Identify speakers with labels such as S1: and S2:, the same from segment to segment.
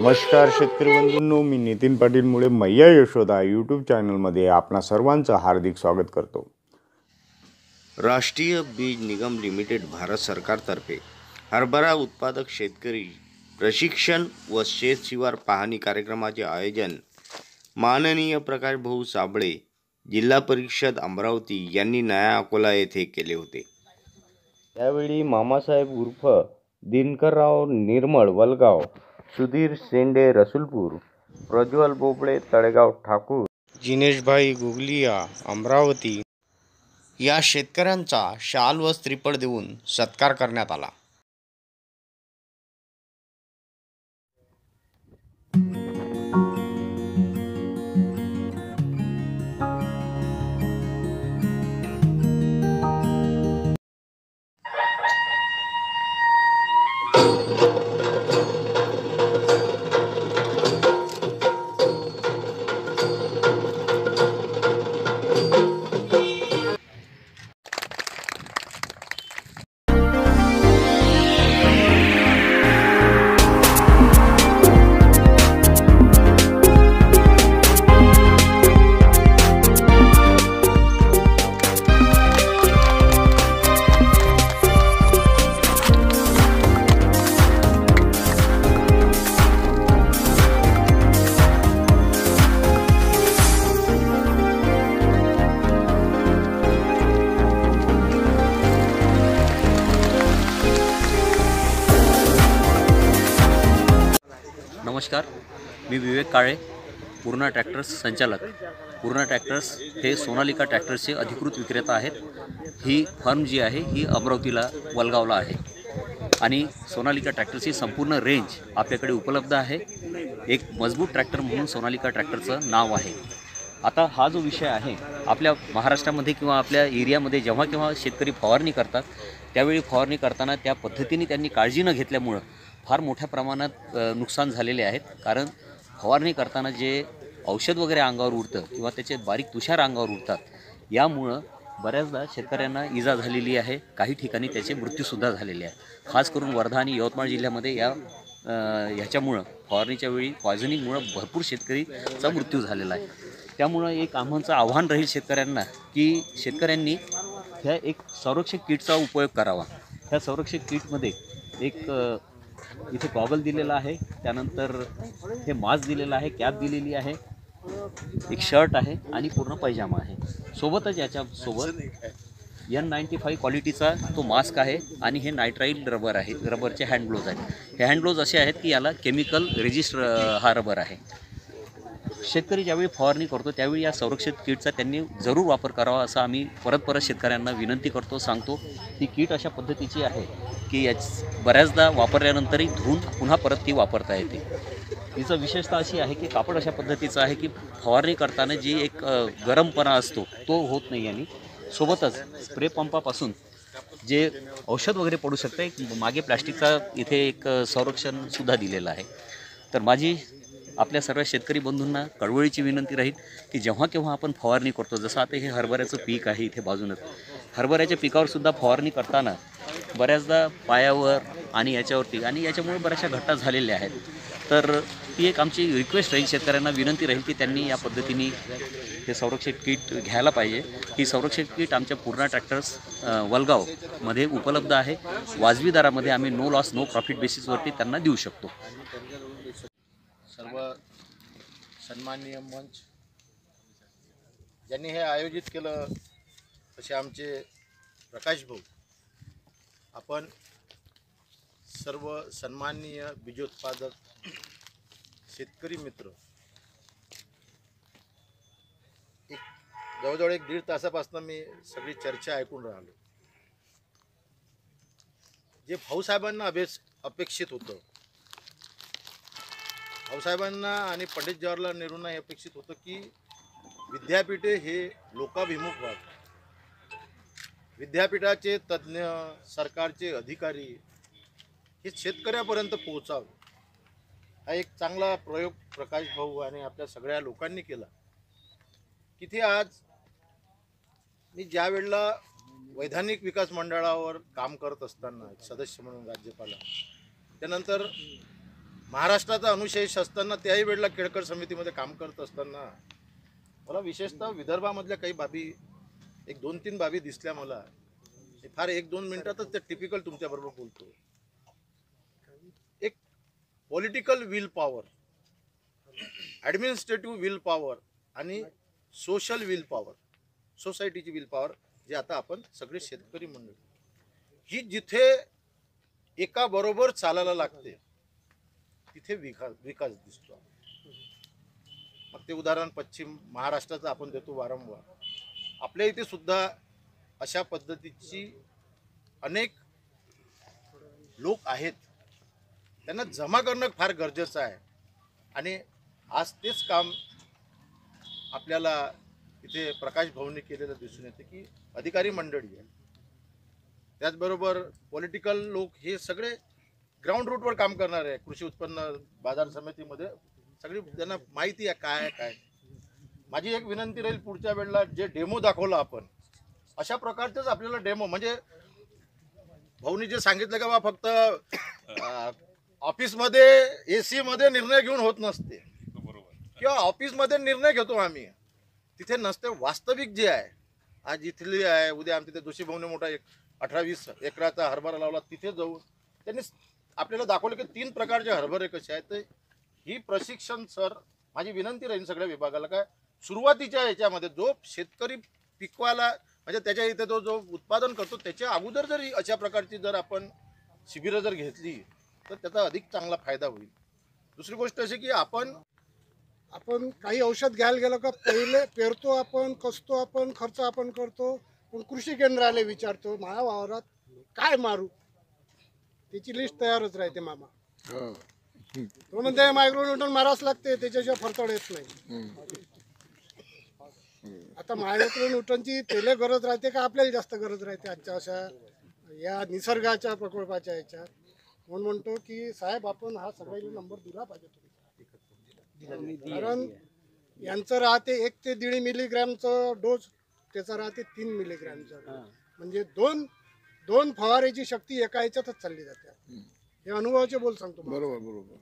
S1: नमस्कार शेतकरी बंधूंनो, मी नितीन पाटील मुळे मैया यशोदा यूट्यूब चॅनलमध्ये आपणा सर्वांचं हार्दिक स्वागत करतो। राष्ट्रीय बीज निगम लिमिटेड भारत सरकारतर्फे हरभरा उत्पादक शेतकरी प्रशिक्षण व शेत शिवार पाहणी कार्यक्रमाचे आयोजन माननीय प्रकाश भाऊ साबळे जिल्हा परिषद अमरावती यांनी नया अकोला येथे केले होते। त्यावेळी मामासाहेब उर्फ दिनकरराव निर्मळ वलगाव, सुधीर सेंडे रसूलपूर, प्रज्वल बोबळे तळेगाव ठाकूर, जिनेशभाई गुगलिया अमरावती या शेतकऱ्यांचा शाल व श्रीफळ देऊन सत्कार करण्यात आला।
S2: नमस्कार, मी विवेक काळे, पूर्णा ट्रॅक्टर्स संचालक। पूर्णा ट्रॅक्टर्स हे सोनालिका ट्रॅक्टर्सचे अधिकृत विक्रेता आहेत। ही फर्म जी आहे ही अमरावतीला वलगावला आहे आणि सोनालिका ट्रॅक्टर्सची संपूर्ण रेंज आपल्याकडे उपलब्ध आहे। एक मजबूत ट्रॅक्टर म्हणून सोनालिका ट्रॅक्टरचं नाव आहे। आता हा जो विषय आहे, आपल्या महाराष्ट्रामध्ये किंवा आपल्या एरियामध्ये जेव्हा केव्हा शेतकरी फवारणी करतात, त्यावेळी फवारणी करताना त्या पद्धतीने त्यांनी काळजी न घेतल्यामुळं फार मोठ्या प्रमाणात नुकसान झालेले आहेत। कारण फवारणी करताना जे औषध वगैरे अंगावर उडतं किंवा त्याचे बारीक तुषार अंगावर उडतात, यामुळं बऱ्याचदा शेतकऱ्यांना इजा झालेली आहे। काही ठिकाणी त्याचे मृत्यूसुद्धा झालेले आहेत। खास करून वर्धा आणि यवतमाळ जिल्ह्यामध्ये ह्याच्यामुळं फवारणीच्या वेळी पॉयझनिंगमुळं भरपूर शेतकरीचा मृत्यू झालेला आहे। त्यामुळं एक आम्हाचं आव्हान राहील शेतकऱ्यांना की शेतकऱ्यांनी ह्या एक संरक्षक किटचा उपयोग करावा। ह्या संरक्षक किटमध्ये एक इथे गॉगल दिलेला आहे, त्यानंतर हे मास्क दिलेला आहे, कॅप दिलेली आहे, एक शर्ट आहे आणि पूर्ण पैजामा आहे। सोबतच याच्यासोबत N95 क्वालिटीचा तो मास्क आहे आणि हे नायट्राइल रबर आहे, रबरचे हँड ग्लोव्ज आहेत। हे हँड ग्लोव्ज असे आहेत की याला केमिकल रेजिस्ट हा रबर आहे। शेतकरी ज्यावेळी फवारणी करतो त्यावेळी या संरक्षित किटचा त्यांनी जरूर वापर करावा असं आम्ही परत शेतकऱ्यांना विनंती करतो, सांगतो। ही किट अशा पद्धतीची आहे की बऱ्याचदा वापरल्यानंतरही धुवून पुन्हा परत ती वापरता येते। हिचं विशेषता अशी आहे की कापड अशा पद्धतीचं आहे की फवारणी करताना जी एक गरमपणा असतो तो होत नाही। आणि सोबतच स्प्रे पंपापासून जे औषध वगैरे पडू शकतं, मागे प्लॅस्टिकचा इथे एक संरक्षणसुद्धा दिलेलं आहे। तर माझी आपल्या सर्व शेतकरी बंधूंना कळवळीची विनंती राहील की जेव्हा केव्हा आपण फवारणी करतो, जसं आता हे हरभऱ्याचं पीक आहे इथे बाजूनच, हरभऱ्याच्या पिकावरसुद्धा फवारणी करताना बऱ्याचदा पायावर आणि याच्यावरती आणि याच्यामुळे बऱ्याचशा घटना झालेल्या आहेत। तर ती एक आमची रिक्वेस्ट राहील, शेतकऱ्यांना विनंती राहील की त्यांनी या पद्धतीने हे संरक्षक किट घ्यायला पाहिजे। ही संरक्षक किट आमच्या पूर्णा ट्रॅक्टर्स वलगावमध्ये उपलब्ध आहे। वाजवी दरामध्ये आम्ही नो लॉस नो प्रॉफिट बेसिसवरती त्यांना देऊ शकतो।
S3: सर्व सन्माननीय मंच ज्यांनी हे आयोजित केलं असे आमचे प्रकाश भाऊ, आपण सर्व सन्माननीय बीजोत्पादक शेतकरी मित्र, जवळजवळ 1-1.5 तासापासून मी सगळी चर्चा ऐकून राहिलो। जे भाऊसाहेबांना अपेक्षित होतं, भाऊसाहेबांना आणि पंडित जवाहरलाल नेहरूंना हे अपेक्षित होतं की विद्यापीठे हे लोकाभिमुख व्हावे, विद्यापीठाचे तज्ज्ञ, सरकारचे अधिकारी हे शेतकऱ्यापर्यंत पोहोचावे। हा एक चांगला प्रयोग प्रकाश भाऊ आणि आपल्या सगळ्या लोकांनी केला। किती आज मी ज्या वेळेला वैधानिक विकास मंडळावर काम करत असताना सदस्य म्हणून राज्यपाला, त्यानंतर महाराष्ट्राचा अनुशेष असताना त्याही वेळेला केळकर समितीमध्ये काम करत असताना मला विशेषतः विदर्भामधल्या काही बाबी एक 2-3 बाबी दिसल्या मला. फार 1-2 मिनिटातच ते टिपिकल तुमच्याबरोबर बोलतो. एक political will power, administrative will power आणि सोशल विल पॉवर, सोसायटीची विल पॉवर, जे आता आपण सगळे शेतकरी मंडळी ही जिथे एका बरोबर चालायला लागते तिथे विकास दिसतो. मग ते उदाहरण पश्चिम महाराष्ट्राचं आपण देतो वारंवार. आपल्या इथे सुद्धा अशा पद्धतीची अनेक लोक आहेत, त्यांना जमा करणं फार गरजेचं आहे. आणि आज तेच काम आपल्याला इथे प्रकाश भाऊंनी केलेलं दिसून येते की अधिकारी मंडळी आहे, त्याचबरोबर पॉलिटिकल लोक हे सगळे ग्राउंड रूटवर काम करणार आहे. कृषी उत्पन्न बाजार समितीमध्ये सगळी त्यांना माहिती आहे काय आहे काय. माझी एक विनंती राहील, पुढच्या वेळेला जे डेमो दाखवलं आपण अशा प्रकारचंच आपल्याला डेमो, म्हणजे भाऊनी जे सांगितलं का बा फक्त ऑफिसमध्ये AC मध्ये निर्णय घेऊन होत नसते, किंवा ऑफिसमध्ये निर्णय घेतो आम्ही तिथे नसते. वास्तविक जे आहे आज इथली आहे, उद्या आमच्या तिथे जोशी भाऊने मोठा 18-20 एकराचा हरभरा लावला, तिथे जाऊन त्यांनी आपल्याला दाखवलं की 3 प्रकारचे हरभरे कसे आहेत. तर ही प्रशिक्षण सर, माझी विनंती राहील सगळ्या विभागाला, काय सुरुवातीच्या याच्यामध्ये जो शेतकरी पिकवायला म्हणजे त्याच्या इथे तो जो उत्पादन करतो त्याच्या अगोदर जर अशा प्रकारची जर आपण शिबिरं जर घेतली तर त्याचा अधिक चांगला फायदा होईल. दुसरी गोष्ट अशी की आपण
S4: काही औषध घ्यायला गेलो का पहिले पेरतो आपण, कसतो आपण, खर्च आपण करतो, पण कृषी केंद्राला विचारतो माझ्या वावरात काय मारू, त्याची लिस्ट तयारच राहते मामा. तो म्हणते मायक्रोन्यूटन मारावंच लागते, त्याच्याशिवाय फरतड येत नाही. आता मायक्रोन्यूटनची त्याला गरज राहते का आपल्याला जास्त गरज राहते आजच्या अशा या निसर्गाच्या प्रकल्पाच्या याच्यात. म्हणून म्हणतो की साहेब आपण हा सगळ्यांना नंबर दिला पाहिजे तुम्ही, कारण यांचं राहते 1 ते 1.5 मिलीग्रॅमचं डोस, त्याचा राहते 3 मिलीग्रॅमचा, म्हणजे दोन फवारेची शक्ती एका याच्यातच चालली जाते. हे अनुभवाचे बोल सांगतो.
S5: बरोबर बरोबर.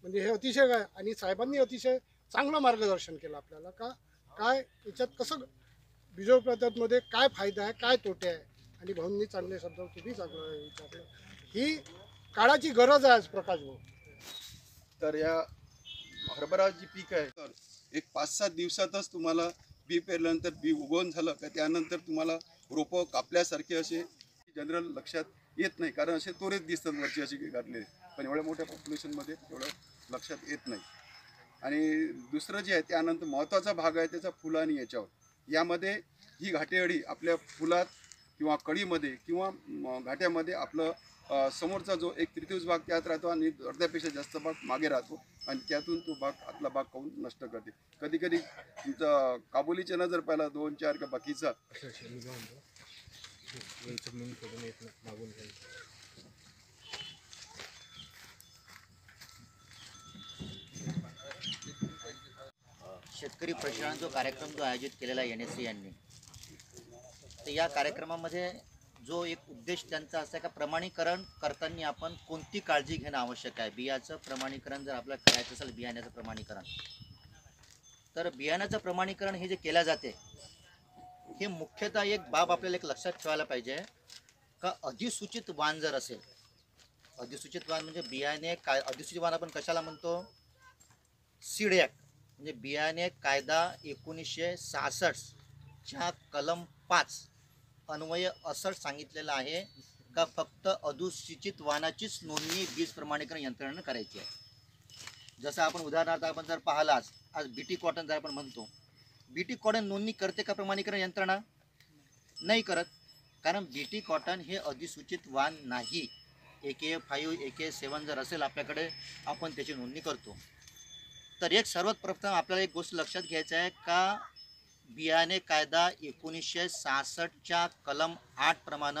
S4: म्हणजे हे अतिशय काय, आणि साहेबांनी अतिशय चांगलं मार्गदर्शन केलं आपल्याला का काय याच्यात कसं बीजोत्पादनामध्ये काय फायदा आहे काय तोटे आहे. आणि भाऊंनी चांगले शब्द तुम्ही चांगलं विचारलं. ही काळाची गरज आहे आज प्रकाश भाऊ.
S6: तर या हरभरा जी पीक आहे तर एक 5-7 दिवसातच तुम्हाला बी पेरल्यानंतर बी उगवून झालं का त्यानंतर तुम्हाला रोपं कापल्यासारखे असे जनरल लक्षात येत नाही, कारण असे तोरेच दिसतात वरची अशी घातलेले, पण एवढ्या मोठ्या पॉप्युलेशनमध्ये एवढं लक्षात येत नाही. आणि दुसरं जे आहे त्यानंतर महत्त्वाचा भाग आहे त्याचा फुलं आणि याच्यावर. यामध्ये ही घाटेअळी आपल्या फुलात किंवा कळीमध्ये किंवा घाट्यामध्ये आपलं समोरचा जो 1/3 भाग त्यात राहतो आणि अर्ध्यापेक्षा जास्त भाग मागे राहतो आणि त्यातून तो भाग आतला भाग खाऊन नष्ट करते. कधी कधी तुमचा काबुलीच्या नजर पाहिला 2-4 का बाकीचा
S7: शेतकरी प्रशिक्षण जो कार्यक्रम जो आयोजित केलेला आहे NSC यांनी, तर या कार्यक्रमामध्ये जो एक उद्देश त्यांचा असा आहे का प्रमाणीकरण करताना आपण कोणती काळजी घेणं आवश्यक आहे. बियाचं प्रमाणीकरण जर आपल्याला करायचं असेल, बियाण्याचं प्रमाणीकरण, तर बियाण्याचं प्रमाणीकरण हे जे केलं जाते हे मुख्यतः एक बाब आपल्याला एक लक्षात ठेवायला पाहिजे का अधिसूचित वाण जर असेल, अधिसूचित वाण म्हणजे बियाणे काय, अधिसूचित वाण आपण कशाला म्हणतो, सीड ॲक्ट म्हणजे बियाणे कायदा 1966 च्या कलम 5 अन्वय असं सांगितलेलं आहे का फक्त अनुसूचित वाणाचीच नोंदणी बीज प्रमाणीकरण यंत्रणेनं करायची आहे. जसं आपण उदाहरणार्थ आपण जर पाहिलं आज BT कॉटन जर आपण म्हणतो, BT कॉटन नोंदणी करते का प्रमाणीकरण यंत्रणा? नाही करत, कारण BT कॉटन हे अधिसूचित वाण नाही. AK5 AK7 जर असेल आपल्याकडे आपण त्याची नोंदणी करतो. तर एक सर्वात प्रथम आपल्याला एक गोष्ट लक्षात घ्यायचं आहे का बियाणे कायदा 1966 च्या कलम 8 प्रमाणे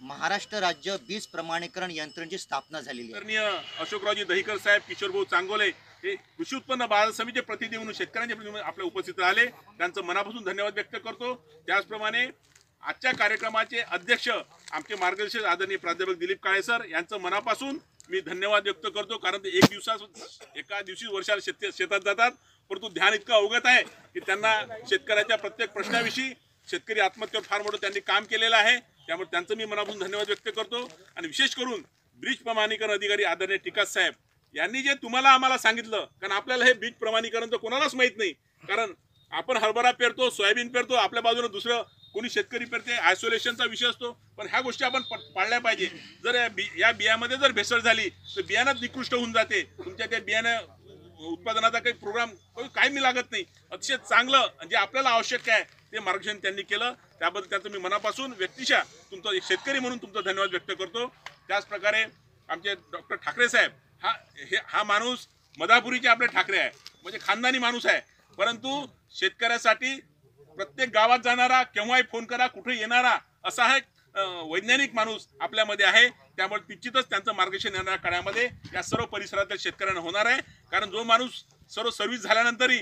S7: महाराष्ट्र राज्य बीज प्रमाणीकरण यंत्रणेची स्थापना झालेली आहे.
S8: अशोकरावजी दहिकर साहेब, किशोरभाऊ चांगोले हे कृषी उत्पन्न बाजार समितीचे प्रतिनिधी म्हणून शेतकऱ्यांचे प्रतिनिधी आपल्या उपस्थित राहिले, त्यांचं मनापासून धन्यवाद व्यक्त करतो. त्याचप्रमाणे आजच्या कार्यक्रमाचे अध्यक्ष आमचे मार्गदर्शक आदरणीय प्राध्यापक दिलीप काळे सर यांचं मनापासून मी धन्यवाद व्यक्त करतो, कारण ते एका दिवशी वर्षाला शेतात जातात, परंतु ध्यान इतकं अवगत आहे की त्यांना शेतकऱ्याच्या प्रत्येक प्रश्नाविषयी, शेतकरी आत्महत्येवर फार मोठं त्यांनी काम केलेलं आहे. त्यामुळे त्यांचं मी मनापासून धन्यवाद व्यक्त करतो. आणि विशेष करून बीज प्रमाणीकरण अधिकारी आदरणीय टिकास साहेब यांनी जे तुम्हाला आम्हाला सांगितलं, कारण आपल्याला हे बीज प्रमाणीकरण तर कोणालाच माहीत नाही, कारण आपण हरभरा पेरतो, सोयाबीन पेरतो, आपल्या बाजूने दुसरं कोणी शेतकरी पेरते, आयसोलेशनचा विषय असतो. पण ह्या गोष्टी आपण पाळल्या पाहिजे. जर या बियामध्ये जर भेसळ झाली तर बियाणंच निकृष्ट होऊन जाते. तुमच्या त्या बियाणं उत्पादनाचा काही प्रोग्राम काही मी लागत नाही. अतिशय चांगलं जे आपल्याला आवश्यक आहे ते मार्गदर्शन त्यांनी केलं. त्याबद्दल त्याचं मी मनापासून व्यक्तिशः तुमचा एक शेतकरी म्हणून तुमचा धन्यवाद व्यक्त करतो. त्याचप्रकारे आमचे डॉक्टर ठाकरे साहेब हा माणूस मधापुरीचे आपले ठाकरे आहे, म्हणजे खानदानी माणूस आहे, परंतु शेतकऱ्यासाठी प्रत्येक गावात जाणारा, केव्हाही फोन करा, कुठे येणारा असा हा वैज्ञानिक माणूस आपल्यामध्ये आहे. त्यामुळे निश्चितच त्यांचं मार्गदर्शन येणाऱ्या काळामध्ये या सर्व परिसरातील शेतकऱ्यांना होणार आहे. कारण जो माणूस सर्व सर्व्हिस झाल्यानंतरही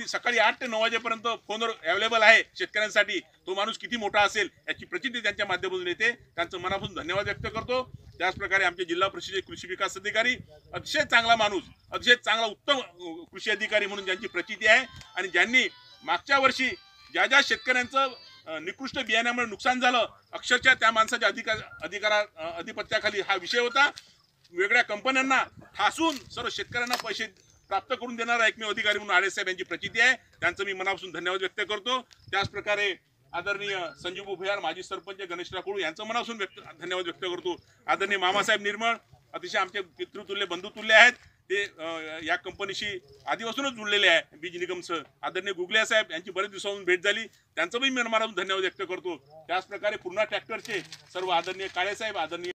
S8: सकाळी 8 ते 9 वाजेपर्यंत फोनवर अवेलेबल आहे शेतकऱ्यांसाठी, तो माणूस किती मोठा असेल याची प्रचिती त्यांच्या माध्यमातून येते. त्यांचं मनापासून धन्यवाद व्यक्त करतो. त्याचप्रकारे आमचे जिल्हा परिषदेचे कृषी विकास अधिकारी अतिशय चांगला माणूस, अतिशय चांगला उत्तम कृषी अधिकारी म्हणून ज्यांची प्रचिती आहे, आणि ज्यांनी मागच्या वर्षी ज्या शेतकऱ्यांचं निकृष्ट बियाण्यामुळे नुकसान झालं, अक्षरशः त्या माणसाच्या अधिपत्याखाली हा विषय होता. वेगळ्या कंपन्यांना ठासून सर्व शेतकऱ्यांना पैसे प्राप्त करून देणारा एकमेव अधिकारी म्हणून आळे साहेब यांची प्रचिती आहे. त्यांचं मी मनापासून धन्यवाद व्यक्त करतो. त्याचप्रकारे आदरणीय संजीव भुयार, माजी सरपंच गणेशराव कुळू यांचं मनापासून धन्यवाद व्यक्त करतो. आदरणीय मामासाहेब निर्मळ अतिशय आमचे पितृतुल्य बंधुतुल्य आहेत, ते या कंपनीशी आधीपासूनच जुळलेले आहे बीज निगमसह. आदरणीय गुगले साहेब यांची बरेच दिवसांपासून भेट झाली, त्यांचं मी मनापासून धन्यवाद व्यक्त करतो. त्याचप्रकारे पूर्णा ट्रॅक्टरचे सर्व आदरणीय काळे साहेब, आदरणीय